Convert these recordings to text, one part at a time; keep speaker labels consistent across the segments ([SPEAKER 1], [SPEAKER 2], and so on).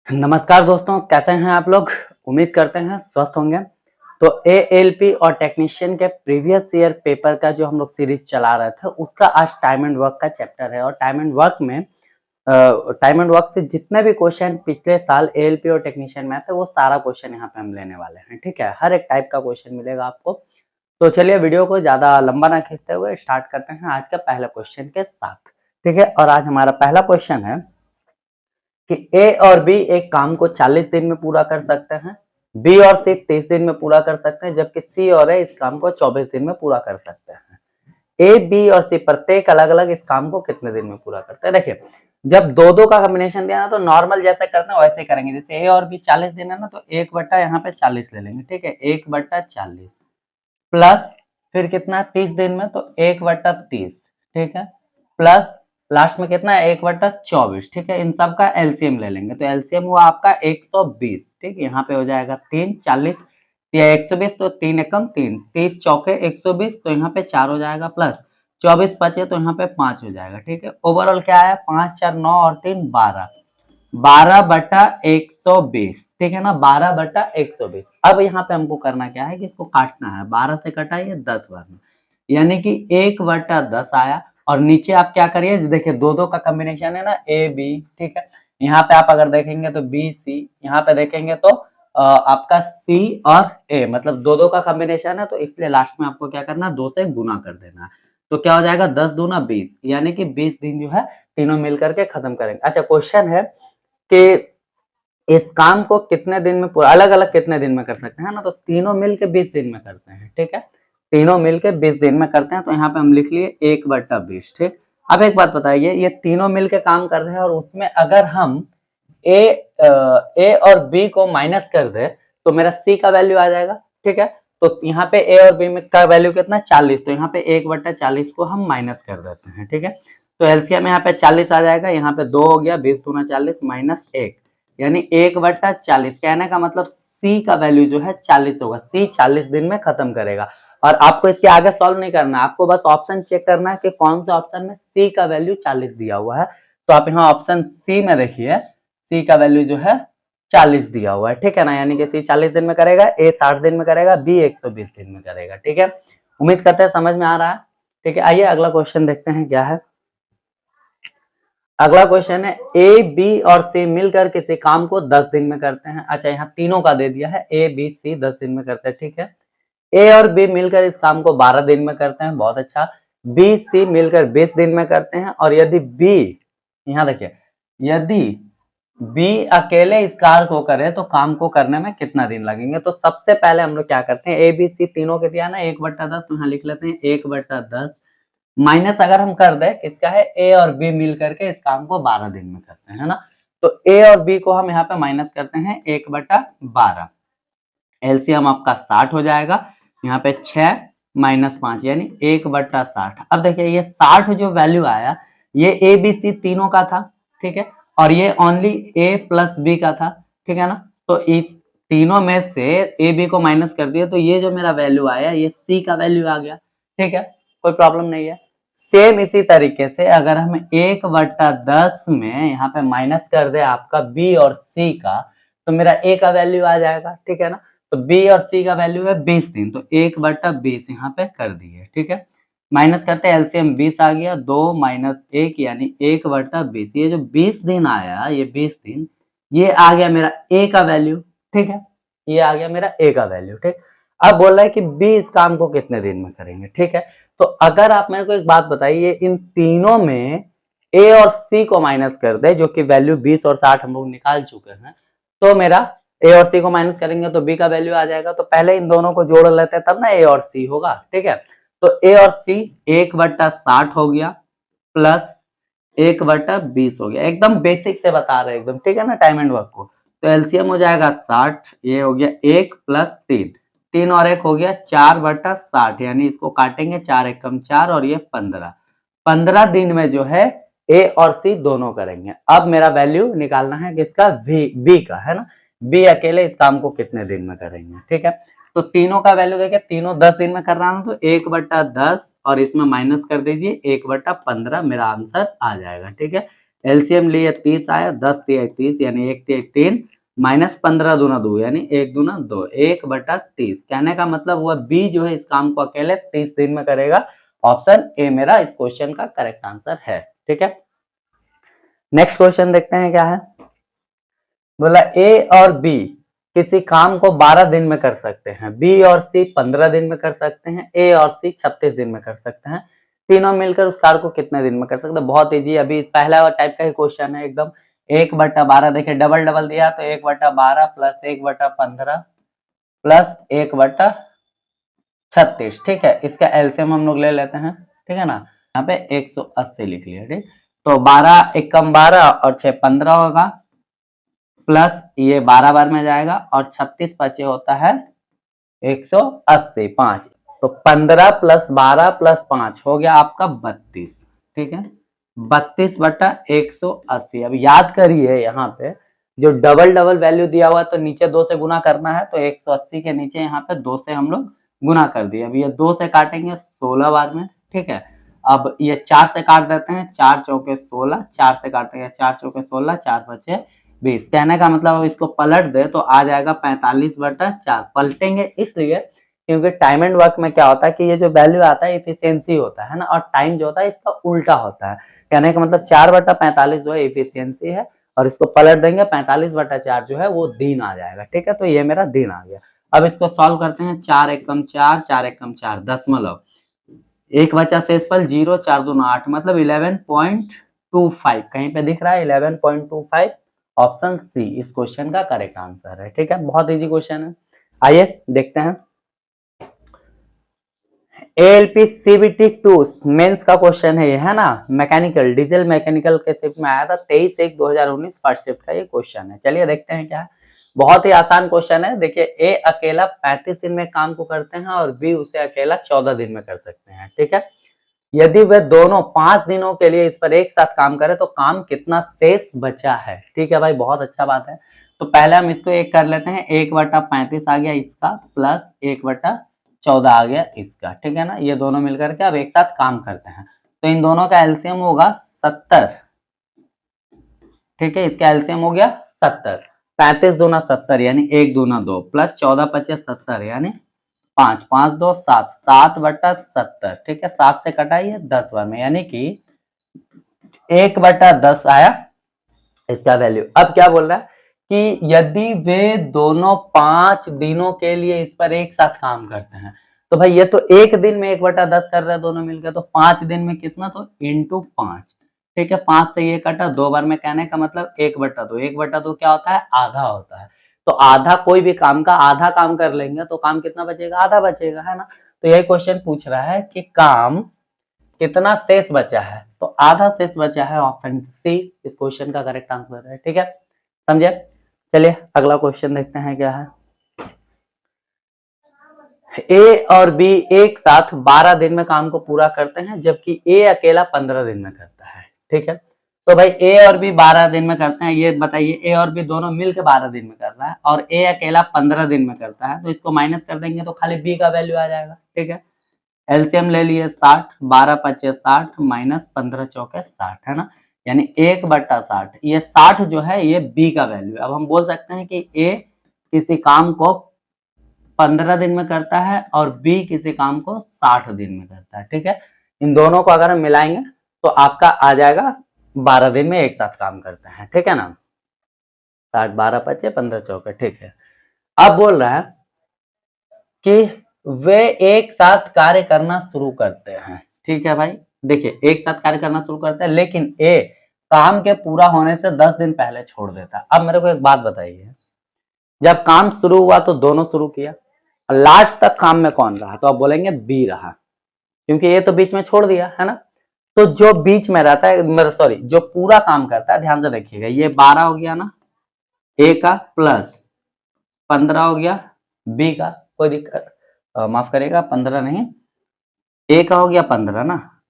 [SPEAKER 1] नमस्कार दोस्तों, कैसे हैं आप लोग। उम्मीद करते हैं स्वस्थ होंगे। तो एएलपी और टेक्नीशियन के प्रीवियस ईयर पेपर का जो हम लोग सीरीज चला रहे थे उसका आज टाइम एंड वर्क का चैप्टर है। और टाइम एंड वर्क में टाइम एंड वर्क से जितने भी क्वेश्चन पिछले साल एएलपी और टेक्नीशियन में आते वो सारा क्वेश्चन यहाँ पे हम लेने वाले हैं। ठीक है, हर एक टाइप का क्वेश्चन मिलेगा आपको। तो चलिए वीडियो को ज्यादा लंबा ना खींचते हुए स्टार्ट करते हैं आज का पहले क्वेश्चन के साथ। ठीक है, और आज हमारा पहला क्वेश्चन है कि ए और बी एक काम को 40 दिन में पूरा कर सकते हैं, बी और सी 30 दिन में पूरा कर सकते हैं, जबकि सी और ए इस काम को 24 दिन में पूरा कर सकते हैं। ए, बी और सी प्रत्येक अलग अलग इस काम को कितने दिन में पूरा करते हैं। देखिए, जब दो दो का कॉम्बिनेशन दिया ना तो नॉर्मल जैसे करते हैं वैसे करेंगे। जैसे ए और बी 40 दिन है ना, तो 1 बट्टा यहाँ पे 40 ले लेंगे। ठीक है, 1/40 प्लस फिर कितना 30 दिन में, तो 1/30। ठीक है, प्लस लास्ट में कितना है 1/24। ठीक है, इन सब का एलसीएम ले लेंगे, तो एलसीएम हुआ आपका 120। ठीक है, यहाँ पे हो जाएगा 3 40 या 120, तो 3 एकम 3, 30 चौके 120, तो यहाँ पे 4 हो जाएगा, प्लस 24 बचे तो यहाँ पे 5 हो जाएगा। ठीक है, ओवरऑल क्या है 5 4 9 और 3 12, 12/120। ठीक है ना, 12/120। अब यहाँ पे हमको करना क्या है कि इसको काटना है। 12 से कटाइए 10 बार में, यानी कि 1/10 आया। और नीचे आप क्या करिए, देखिए दो दो का कॉम्बिनेशन है ना, ए बी। ठीक है, यहाँ पे आप अगर देखेंगे तो बी सी, यहाँ पे देखेंगे तो आपका सी और ए, मतलब दो दो का कॉम्बिनेशन है, तो इसलिए लास्ट में आपको क्या करना है 2 से गुना कर देना है। तो क्या हो जाएगा 10 दूना 20, यानी कि 20 दिन जो है तीनों मिलकर के खत्म करेंगे। अच्छा, क्वेश्चन है कि इस काम को कितने दिन में पूरा, अलग अलग कितने दिन में कर सकते हैं ना, तो तीनों मिलके 20 दिन में करते हैं। ठीक है, तीनों मिलके 20 दिन में करते हैं, तो यहाँ पे हम लिख लिए 1/20। ठीक, अब एक बात बताइए, ये तीनों मिलके काम कर रहे हैं और उसमें अगर हम ए और बी को माइनस कर दे तो मेरा सी का वैल्यू आ जाएगा। ठीक है, तो यहाँ पे ए और बी में का वैल्यू कितना 40, तो यहाँ पे 1/40 को हम माइनस कर देते हैं। ठीक है, तो एलसीएम यहाँ पे 40 आ जाएगा, यहाँ पे 2 हो गया, 20 दूना 40 माइनस 1, यानी 1/40। कहने का मतलब सी का वैल्यू जो है 40 होगा। सी 40 दिन में खत्म करेगा। और आपको इसके आगे सॉल्व नहीं करना, आपको बस ऑप्शन चेक करना है कि कौन से ऑप्शन में सी का वैल्यू 40 दिया हुआ है। तो आप यहाँ ऑप्शन सी में देखिए, सी का वैल्यू जो है 40 दिया हुआ है। ठीक है ना, यानी कि सी 40 दिन में करेगा, ए 60 दिन में करेगा, बी 120 दिन में करेगा। ठीक है, उम्मीद करते हैं समझ में आ रहा है। ठीक है, आइए अगला क्वेश्चन देखते हैं क्या है। अगला क्वेश्चन है, ए बी और सी मिलकर किसी काम को 10 दिन में करते हैं। अच्छा, यहाँ तीनों का दे दिया है, ए बी सी 10 दिन में करते हैं। ठीक है, ए और बी मिलकर इस काम को 12 दिन में करते हैं, बहुत अच्छा। बी सी मिलकर 20 दिन में करते हैं। और यदि बी, यहाँ देखिए, यदि बी अकेले इस कार्य को करे तो काम को करने में कितना दिन लगेंगे। तो सबसे पहले हम लोग क्या करते हैं, ए बी सी तीनों के दिया ना 1/10, तो यहाँ लिख लेते हैं 1/10 माइनस अगर हम कर दे किसका है, ए और बी मिल करके इस काम को 12 दिन में करते हैं, है ना। तो ए और बी को हम यहाँ पे माइनस करते हैं 1/12, एलसीएम आपका 60 हो जाएगा। यहाँ पे 6 माइनस 5 यानी 1/60। अब देखिए ये 60 जो वैल्यू आया ये ए बी सी तीनों का था। ठीक है, और ये ओनली ए प्लस बी का था। ठीक है ना, तो इस तीनों में से ए बी को माइनस कर दिया तो ये जो मेरा वैल्यू आया ये सी का वैल्यू आ गया। ठीक है, कोई प्रॉब्लम नहीं है। सेम इसी तरीके से अगर हम 1/10 में यहाँ पे माइनस कर दे आपका बी और सी का, तो मेरा ए का वैल्यू आ जाएगा। ठीक है ना, तो बी और सी का वैल्यू है 20 दिन, तो 1/20 यहाँ पे कर दिए। ठीक है, माइनस करते हैं, एलसीएम 20 आ गया, 2 माइनस 1 यानी 1/20। ये जो 20 दिन आया, ये 20 दिन, ये आ गया मेरा ए का वैल्यू। ठीक है, ये आ गया मेरा ए का वैल्यू। ठीक, अब बोल रहा है कि बी इस काम को कितने दिन में करेंगे। ठीक है, तो अगर आप मेरे को एक बात बताइए, इन तीनों में ए और सी को माइनस कर दे, जो कि वैल्यू 20 और 60 हम लोग निकाल चुके हैं, तो मेरा ए और सी को माइनस करेंगे तो बी का वैल्यू आ जाएगा। तो पहले इन दोनों को जोड़ लेते हैं तब ना ए और सी होगा। ठीक है, तो ए और सी 1/60 हो गया प्लस 1/20 हो गया। एकदम बेसिक से बता रहे हैं एकदम। ठीक है ना, टाइम एंड वर्क को। तो एलसीएम हो जाएगा 60, ये हो गया 1 प्लस 3, 3 और 1 हो गया 4/60, यानी इसको काटेंगे 4 एकम 4 और ये 15, 15 दिन में जो है ए और सी दोनों करेंगे। अब मेरा वैल्यू निकालना है किसका, बी का, है ना। बी अकेले इस काम को कितने दिन में करेंगे। ठीक है, तो तीनों का वैल्यू देखिए, तीनों 10 दिन में कर रहा हूं तो 1/10 और इसमें माइनस कर दीजिए 1/15, मेरा आंसर आ जाएगा। ठीक है, एलसीएम लिए 30 आया, 10 दिया 30 यानी 1 दिया 3 माइनस 15 दूना 2 यानी 1 दूना 2 1/30। कहने का मतलब हुआ बी जो है इस काम को अकेले 30 दिन में करेगा। ऑप्शन ए मेरा इस क्वेश्चन का करेक्ट आंसर है। ठीक है, नेक्स्ट क्वेश्चन देखते हैं क्या है। बोला ए और बी किसी काम को 12 दिन में कर सकते हैं, बी और सी 15 दिन में कर सकते हैं, ए और सी 36 दिन में कर सकते हैं। तीनों मिलकर उस कार्य को कितने दिन में कर सकते हैं? बहुत इजी, अभी पहला टाइप का ही क्वेश्चन है एकदम। 1/12 देखिए डबल डबल दिया तो 1/12 प्लस 1/15 प्लस 1/36। ठीक है, इसका एलसीएम हम लोग ले लेते हैं। ठीक है ना, यहाँ पे 180 लिख लिया। ठीक, तो 12 एकम 12 और 6 15 होगा, प्लस ये 12 बार में जाएगा और 36 पचे होता है 180 5। तो 15 प्लस 12 प्लस 5 हो गया आपका 32। ठीक है, 32/180। अब याद करिए यहाँ पे जो डबल डबल वैल्यू दिया हुआ है तो नीचे 2 से गुना करना है, तो 180 के नीचे यहाँ पे 2 से हम लोग गुना कर दिए। अब ये 2 से काटेंगे 16 बार में। ठीक है, अब ये 4 से काट देते हैं, 4 चौके 16, 4 से काटेंगे 4 चौके 16, 4 बचे 20। कहने का मतलब अब इसको पलट दे तो आ जाएगा 45/4। पलटेंगे इसलिए क्योंकि टाइम एंड वर्क में क्या होता है कि ये जो वैल्यू आता है इफिशियंसी होता है ना, और टाइम जो होता है इसका उल्टा होता है। कहने का मतलब 4/45 जो है इफिशियंसी है, और इसको पलट देंगे 45/4 जो है वो दिन आ जाएगा। ठीक है, तो ये मेरा दिन आ गया। अब इसको सॉल्व करते हैं। 4 एकम 4, 4 एकम 4 दशमलव, एक बचा शेषफल 0, 4 दूना 8 मतलब 11.25। कहीं पे दिख रहा है 11.25। ऑप्शन सी इस क्वेश्चन का करेक्ट आंसर है। ठीक है, बहुत इजी क्वेश्चन है। आइए देखते हैं एएलपी सीबीटी 2 मेंस का क्वेश्चन है ये, है ना, मैकेनिकल डीजल मैकेनिकल के शिफ्ट में आया था 23/1/2019 फर्स्ट शिफ्ट का ये क्वेश्चन है। चलिए देखते हैं क्या है। बहुत ही आसान क्वेश्चन है। देखिए ए अकेला 35 दिन में काम को करते हैं और बी उसे अकेला 14 दिन में कर सकते हैं। ठीक है, यदि वे दोनों 5 दिनों के लिए इस पर एक साथ काम करें तो काम कितना शेष बचा है। ठीक है भाई, बहुत अच्छा बात है। तो पहले हम इसको एक कर लेते हैं, 1/35 आ गया इसका, प्लस 1/14 आ गया इसका। ठीक है ना, ये दोनों मिलकर के अब एक साथ काम करते हैं तो इन दोनों का एलसीएम होगा 70। ठीक है, इसका एलसीएम हो गया 70। 35 दूना 70 यानी 1 दूना 2 प्लस 14 पचे 70 यानी 5, 5 2 7, 7/70। ठीक है, 7 से कटाइए 10 बार में यानी कि 1/10 आया इसका वैल्यू। अब क्या बोल रहा है कि यदि वे दोनों 5 दिनों के लिए इस पर एक साथ काम करते हैं तो भाई ये तो एक दिन में 1/10 कर रहे हैं दोनों मिलकर, तो 5 दिन में कितना, तो इंटू 5। ठीक है, 5 से ये कटा 2 बार में, कहने का मतलब 1/2। 1/2 क्या होता है, आधा होता है। तो आधा कोई भी काम का आधा काम कर लेंगे तो काम कितना बचेगा, आधा बचेगा, है ना। तो यही क्वेश्चन पूछ रहा है कि काम कितना शेष बचा है, तो आधा शेष बचा है। ऑप्शन सी इस क्वेश्चन का करेक्ट आंसर है। ठीक है, समझे। चलिए अगला क्वेश्चन देखते हैं क्या है। ए और बी एक साथ 12 दिन में काम को पूरा करते हैं जबकि ए अकेला 15 दिन में करता है। ठीक है, तो भाई ए और बी 12 दिन में करते हैं, ये बताइए ए और बी दोनों मिलकर 12 दिन में कर रहा है और ए अकेला 15 दिन में करता है, तो इसको माइनस कर देंगे तो खाली बी का वैल्यू आ जाएगा। ठीक है, एलसीएम ले लिए 60, 12 पचे 60 माइनस 15 चौके 60, है ना, यानी 1/60। ये 60 जो है ये बी का वैल्यू। अब हम बोल सकते हैं कि ए किसी काम को 15 दिन में करता है और बी किसी काम को 60 दिन में करता है। ठीक है, इन दोनों को अगर हम मिलाएंगे तो आपका आ जाएगा 12 दिन में एक साथ काम करते हैं। ठीक है ना, 60 12 पचे 15 चौके। ठीक है, अब बोल रहा है कि वे एक साथ कार्य करना शुरू करते हैं। ठीक है भाई, देखिए एक साथ कार्य करना शुरू करते हैं लेकिन ए काम के पूरा होने से 10 दिन पहले छोड़ देता है। अब मेरे को एक बात बताइए, जब काम शुरू हुआ तो दोनों शुरू किया और लास्ट तक काम में कौन रहा, तो आप बोलेंगे बी रहा, क्योंकि ये तो बीच में छोड़ दिया, है ना। तो जो बीच में रहता है, मेरा सॉरी, जो पूरा काम करता है, ध्यान से देखिएगा, ये 12 हो गया ना ए का, प्लस 15 हो गया बी का, कोई दिक्कत, माफ करेगा 15 नहीं, ए का हो गया 15 ना,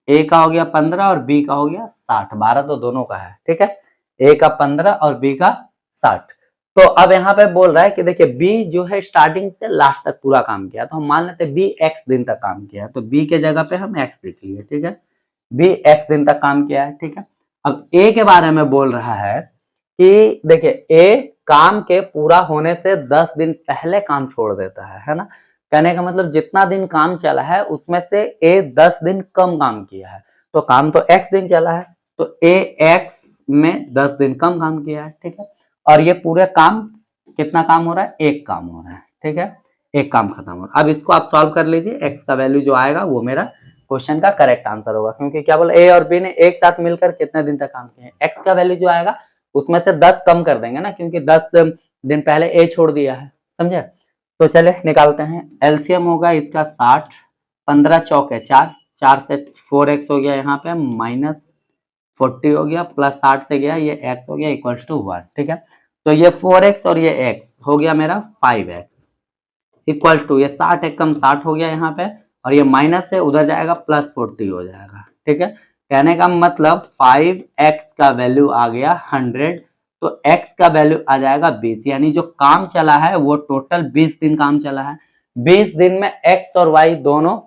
[SPEAKER 1] ए का हो गया 15 और बी का हो गया 60। 12 तो दोनों का है। ठीक है, ए का 15 और बी का 60। तो अब यहाँ पे बोल रहा है कि देखिए बी जो है स्टार्टिंग से लास्ट तक पूरा काम किया, तो हम मान लेते हैं बी एक्स दिन तक काम किया, तो बी के जगह पे हम एक्स लिख लिए। ठीक है, बी एक्स दिन तक काम किया है। ठीक है, अब ए के बारे में बोल रहा है कि देखिए ए काम के पूरा होने से 10 दिन पहले काम छोड़ देता है ना। कहने का मतलब जितना दिन काम चला है उसमें से ए 10 दिन कम काम किया है, तो काम तो x दिन चला है, तो ए x में 10 दिन कम काम किया है, ठीक है। और ये पूरे काम कितना काम हो रहा है, एक काम हो रहा है, ठीक है, एक काम खत्म हो रहा है। अब इसको आप सॉल्व कर लीजिए, x का वैल्यू जो आएगा वो मेरा क्वेश्चन का करेक्ट आंसर होगा, क्योंकि क्या बोला ए और बी ने एक साथ मिलकर कितने दिन तक काम किया है। x का वैल्यू जो आएगा उसमें से 10 कम कर देंगे ना, क्योंकि 10 दिन पहले ए छोड़ दिया है, समझे। तो चले निकालते हैं, एलसीएम होगा इसका 60, 15 चौके 4, 4 से 4x हो गया, यहाँ पे माइनस 40 हो गया, प्लस 60 से गया ये x हो गया इक्वल्स टू 1, ठीक है। तो ये 4x और ये x हो गया मेरा 5x इक्वल्स टू, ये 60 एक कम 60 हो गया यहाँ पे, और ये माइनस से उधर जाएगा प्लस 40 हो जाएगा, ठीक है। कहने का मतलब 5x का वैल्यू आ गया 100, तो x का वैल्यू आ जाएगा 20, यानी जो काम चला है वो टोटल 20 दिन काम चला है। 20 दिन में x और y दोनों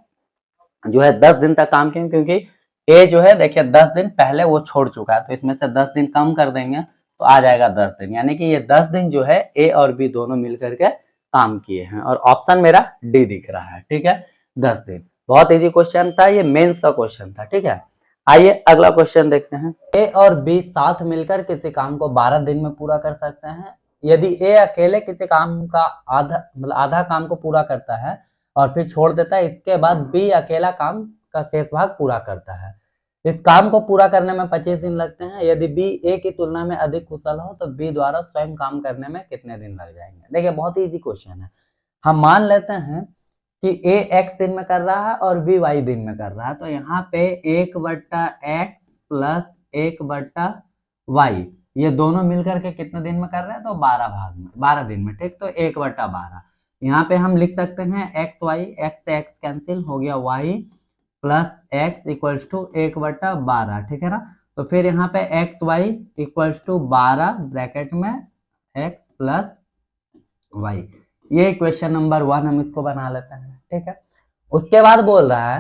[SPEAKER 1] जो है 10 दिन तक काम किए, क्योंकि a जो है देखिए 10 दिन पहले वो छोड़ चुका है, तो इसमें से 10 दिन कम कर देंगे तो आ जाएगा 10 दिन, यानी कि ये 10 दिन जो है a और b दोनों मिलकर के काम किए हैं, और ऑप्शन मेरा डी दिख रहा है, ठीक है, 10 दिन। बहुत इजी क्वेश्चन था, ये मेंस का क्वेश्चन था, ठीक है। आइए अगला क्वेश्चन देखते हैं, ए और बी साथ मिलकर किसी काम को 12 दिन में पूरा कर सकते हैं। यदि ए अकेले किसी काम का आधा काम को पूरा करता है और फिर छोड़ देता है, इसके बाद बी अकेला काम का शेष भाग पूरा करता है। इस काम को पूरा करने में 25 दिन लगते हैं। यदि बी ए की तुलना में अधिक कुशल हो तो बी द्वारा स्वयं काम करने में कितने दिन लग जाएंगे। देखिए बहुत इजी क्वेश्चन है। हम मान लेते हैं कि ए एक्स दिन में कर रहा है और बी वाई दिन में कर रहा है, तो यहाँ पे 1/x प्लस 1/y ये दोनों मिलकर के कितने दिन में कर रहे हैं, तो 12 भाग में 12 दिन में, ठीक। तो 1/12 यहाँ पे हम लिख सकते हैं एक्स वाई, एक्स से एक्स कैंसिल हो गया, y plus x equals to 1/12, ठीक है ना। तो फिर यहाँ पे x y equals to 12 bracket में एक्स प्लस वाई, ये इक्वेशन नंबर 1 हम इसको बना लेते हैं, ठीक है। उसके बाद बोल रहा है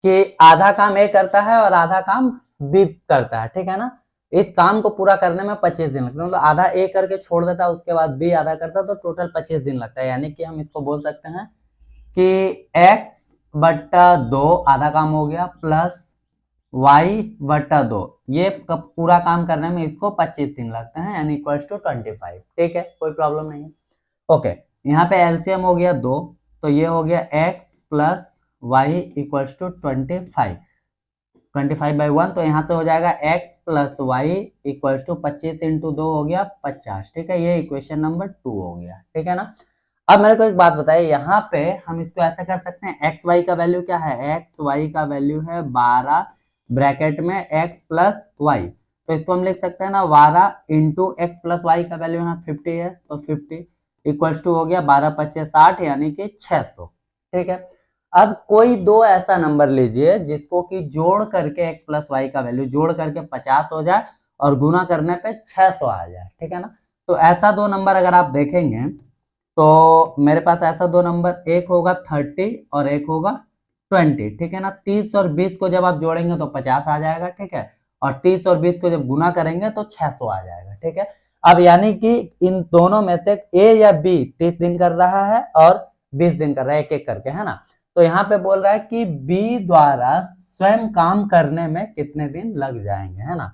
[SPEAKER 1] कि आधा काम ए करता है और आधा काम बी करता है, ठीक है ना। इस काम को पूरा करने में 25 दिन लगता है, मतलब आधा ए करके छोड़ देता है, उसके बाद बी आधा करता है, तो टोटल 25 दिन लगता है। यानी कि हम इसको बोल सकते हैं कि x/2 आधा काम हो गया, प्लस y/2 ये पूरा काम करने में इसको 25 दिन लगते हैं, यानी इक्वल्स टू 25, ठीक है, कोई प्रॉब्लम नहीं है। ओके, यहाँ पे एलसीएम हो गया 2, तो ये हो गया x plus y equals to 25, 25/1, तो यहाँ से हो जाएगा x plus y equals to 25 into 2 हो गया 50, ठीक है। ये इक्वेशन नंबर 2 हो गया, ठीक है ना। अब मेरे को एक बात बताइए, यहाँ पे हम इसको ऐसा कर सकते हैं, एक्स वाई का वैल्यू क्या है, एक्स वाई का वैल्यू है 12 ब्रैकेट में एक्स प्लस वाई, तो इसको हम लिख सकते हैं ना 12 इंटू एक्स प्लस वाई का वैल्यू यहाँ 50 है, तो 50 इक्वल्स टू हो गया 12×5 = 60, यानी कि 600, ठीक है। अब कोई दो ऐसा नंबर लीजिए जिसको कि जोड़ करके एक्स प्लस वाई का वैल्यू जोड़ करके 50 हो जाए और गुना करने पे 600 आ जाए, ठीक है ना। तो ऐसा दो नंबर अगर आप देखेंगे तो मेरे पास ऐसा दो नंबर, एक होगा 30 और एक होगा 20, ठीक है ना। 30 और 20 को जब आप जोड़ेंगे तो 50 आ जाएगा, ठीक है, और 30 और 20 को जब गुना करेंगे तो 600 आ जाएगा, ठीक है। अब यानी कि इन दोनों में से ए या बी 30 दिन कर रहा है और 20 दिन कर रहा है, एक एक करके, है ना। तो यहाँ पे बोल रहा है कि बी द्वारा स्वयं काम करने में कितने दिन लग जाएंगे, है ना।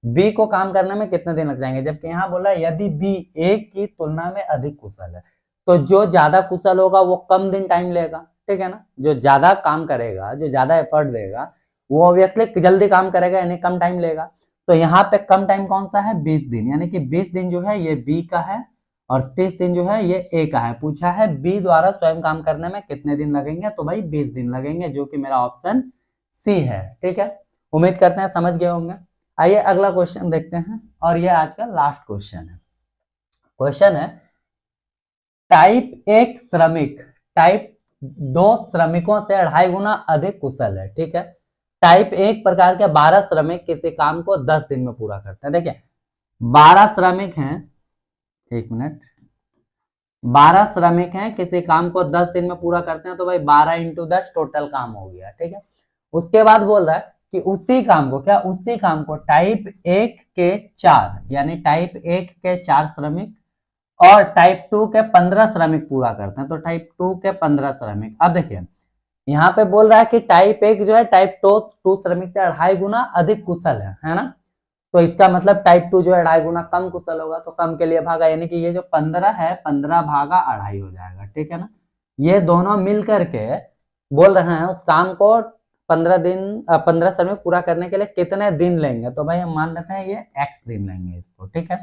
[SPEAKER 1] बी को काम करने में कितने दिन लग जाएंगे, जबकि यहाँ बोला यदि बी ए की तुलना में अधिक कुशल है, तो जो ज्यादा कुशल होगा वो कम दिन टाइम लेगा, ठीक है ना। जो ज्यादा काम करेगा, जो ज्यादा एफर्ट देगा, वो ऑब्वियसली जल्दी काम करेगा, यानी कम टाइम लेगा। तो यहाँ पे कम टाइम कौन सा है, 20 दिन, यानी कि 20 दिन जो है ये बी का है और 30 दिन जो है ये ए का है। पूछा है बी द्वारा स्वयं काम करने में कितने दिन लगेंगे, तो भाई 20 दिन लगेंगे, जो कि मेरा ऑप्शन सी है, ठीक है। उम्मीद करते हैं समझ गए होंगे। आइए अगला क्वेश्चन देखते हैं, और ये आज का लास्ट क्वेश्चन है। क्वेश्चन है, टाइप 1 श्रमिक टाइप 2 श्रमिकों से 2.5 गुना अधिक कुशल है, ठीक है। टाइप 1 प्रकार के 12 श्रमिक किसी काम को 10 दिन में पूरा करते हैं। देखिए 12 श्रमिक हैं, एक मिनट, 12 श्रमिक हैं, किसी काम को 10 दिन में पूरा करते हैं, तो भाई 12 × 10 टोटल काम हो गया, ठीक है। उसके बाद बोल रहा है कि उसी काम को क्या, उसी काम को टाइप 1 के 4 यानी टाइप 1 के 4 श्रमिक और टाइप 2 के 15 श्रमिक पूरा करते हैं। तो टाइप 2 के 15 श्रमिक, अब देखिए यहाँ पे बोल रहा है कि टाइप 1 जो है टाइप 2 श्रमिक से 2.5 गुना अधिक कुशल है ना। तो इसका मतलब टाइप 2 जो है 2.5 गुना कम कुशल होगा, तो कम के लिए भागा, यानी कि ये जो 15 है 15 भागा 2.5 हो जाएगा, ठीक है ना। ये दोनों मिल करके बोल रहे हैं उस काम को 15 श्रमिक पूरा करने के लिए कितने दिन लेंगे। तो भाई हम मान लेते हैं ये x दिन लेंगे इसको, ठीक है।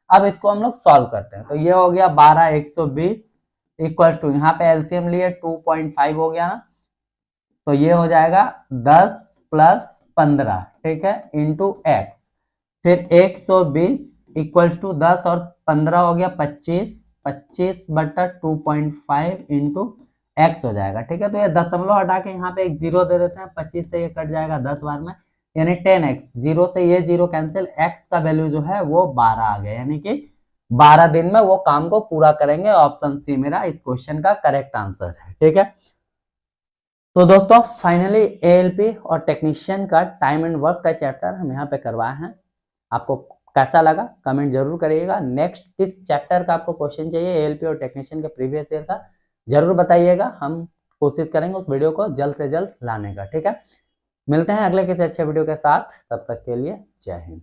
[SPEAKER 1] अब इसको हम लोग सॉल्व करते हैं। तो ये हो गया 12 120 इक्वल्स टू, यहाँ पे एलसीएम लिए 2.5 हो गया ना, तो ये हो जाएगा 10 प्लस 15, ठीक है, इंटू एक्स। फिर 120 इक्वल्स टू 10 और 15 हो गया 25, 25 बटा 2.5 इंटू एक्स हो जाएगा, ठीक है। तो ये दशमलव हटा के यहाँ पे एक जीरो दे देते हैं, 25 से ये कट जाएगा 10 बार में, यानी 10x, जीरो से ये जीरो कैंसिल, x का वैल्यू जो है वो 12 आ गया, यानी कि 12 दिन में वो काम को पूरा करेंगे। ऑप्शन सी मेरा इस क्वेश्चन का करेक्ट आंसर है, ठीक है। तो दोस्तों फाइनली एएलपी और टेक्नीशियन का टाइम एंड वर्क का चैप्टर हम यहाँ पे करवाए हैं। आपको कैसा लगा कमेंट जरूर करिएगा। नेक्स्ट किस चैप्टर का आपको क्वेश्चन चाहिए एएलपी और टेक्नीशियन के प्रीवियस ईयर का, जरूर बताइएगा। हम कोशिश करेंगे उस वीडियो को जल्द से जल्द लाने का, ठीक है। मिलते हैं अगले किसी अच्छे वीडियो के साथ, तब तक के लिए जय हिंद।